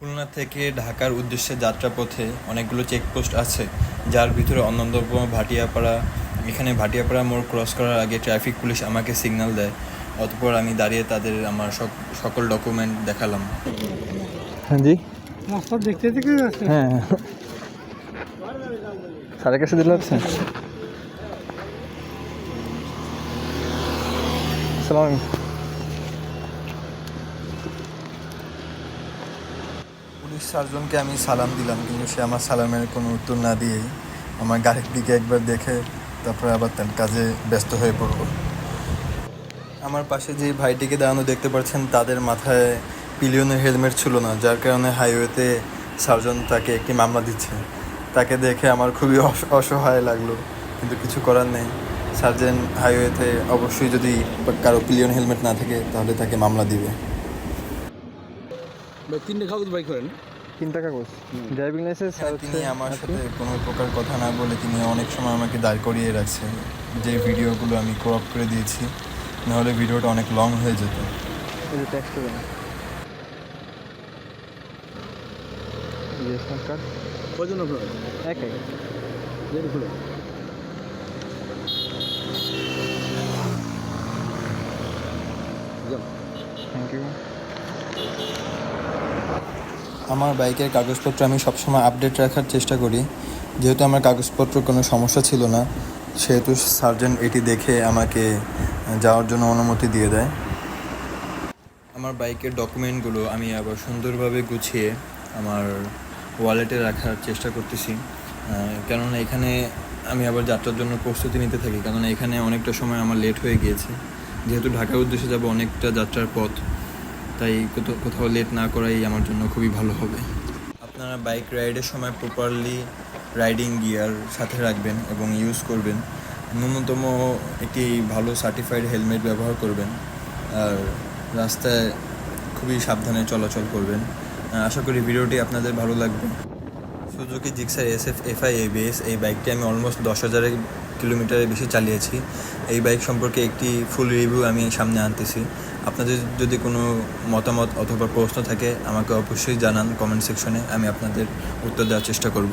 খুলনা থেকে ঢাকার উদ্দেশ্যে যাত্রাপথে অনেকগুলো চেকপোস্ট আছে, যার ভিতরে অন্যতম ভাটিয়াপাড়া। এখানে ভাটিয়াপাড়া মোড় ক্রস করার আগে ট্রাফিক পুলিশ আমাকে সিগন্যাল দেয়। অতঃপর আমি দাঁড়িয়ে তাদের আমার সকল ডকুমেন্ট দেখালাম। হ্যাঁ জি, রাস্তা দেখতে দেখে যাচ্ছে। হ্যাঁ স্যারের কাছে দিলে হচ্ছে। সালাম। পুলিশ সার্জনকে আমি সালাম দিলাম, কিন্তু সে আমার সালামের কোনো উত্তর না দিয়েই আমার গাড়ির দিকে একবার দেখে তারপরে আবার তার কাজে ব্যস্ত হয়ে পড়ল। আমার পাশে যে ভাইটিকে দাঁড়ানো দেখতে পাচ্ছেন, তাদের মাথায় পিলিয়নের হেলমেট ছিল না, যার কারণে হাইওয়েতে সার্জন তাকে একটি মামলা দিচ্ছে। তাকে দেখে আমার খুবই অসহায় লাগলো, কিন্তু কিছু করার নেই। সার্জেন্ট হাইওয়েতে অবশ্যই যদি কারো পিলিয়ন হেলমেট না থাকে তাহলে তাকে মামলা দিবে। তিনটে কাগজ বাই করেন, 3টা কাগজ, ড্রাইভিং লাইসেন্স। তিনি আমার সাথে কোনো প্রকার কথা না বলে তিনি অনেক সময় আমাকে দাঁড় করিয়ে রাখছে। যে ভিডিওগুলো আমি ক্রপ করে দিয়েছি, নাহলে ভিডিওটা অনেক লং হয়ে যেত। এই যে ট্যাক্স দেবেন, রেশন কার্ড কজন আপনার এক এক। যেটা খুলে থ্যাংক ইউ। আমার বাইকের কাগজপত্র আমি সবসময় আপডেট রাখার চেষ্টা করি। যেহেতু আমার কাগজপত্র কোনো সমস্যা ছিল না, সেহেতু সার্জেন্ট এটি দেখে আমাকে যাওয়ার জন্য অনুমতি দিয়ে দেয়। আমার বাইকের ডকুমেন্টগুলো আমি আবার সুন্দরভাবে গুছিয়ে আমার ওয়ালেটে রাখার চেষ্টা করতেছি, কেননা এখানে আমি আবার যাত্রার জন্য প্রস্তুতি নিতে থাকি, কেননা এখানে অনেকটা সময় আমার লেট হয়ে গিয়েছে। যেহেতু ঢাকার উদ্দেশ্যে যাব, অনেকটা যাত্রার পথ, তাই কোথাও লেট না করাই আমার জন্য খুবই ভালো হবে। আপনারা বাইক রাইডের সময় প্রপারলি রাইডিং গিয়ার সাথে রাখবেন এবং ইউজ করবেন। ন্যূনতম একটি ভালো সার্টিফাইড হেলমেট ব্যবহার করবেন, আর রাস্তায় খুবই সাবধানে চলাচল করবেন। আশা করি ভিডিওটি আপনাদের ভালো লাগবে। Suzuki Gixxer SF FI ABS এই বাইকটি আমি অলমোস্ট 10,000 কিলোমিটারের বেশি চালিয়েছি। এই বাইক সম্পর্কে একটি ফুল রিভিউ আমি সামনে আনতেছি। আপনাদের যদি কোনো মতামত অথবা প্রশ্ন থাকে আমাকে অবশ্যই জানান কমেন্ট সেকশনে, আমি আপনাদের উত্তর দেওয়ার চেষ্টা করব।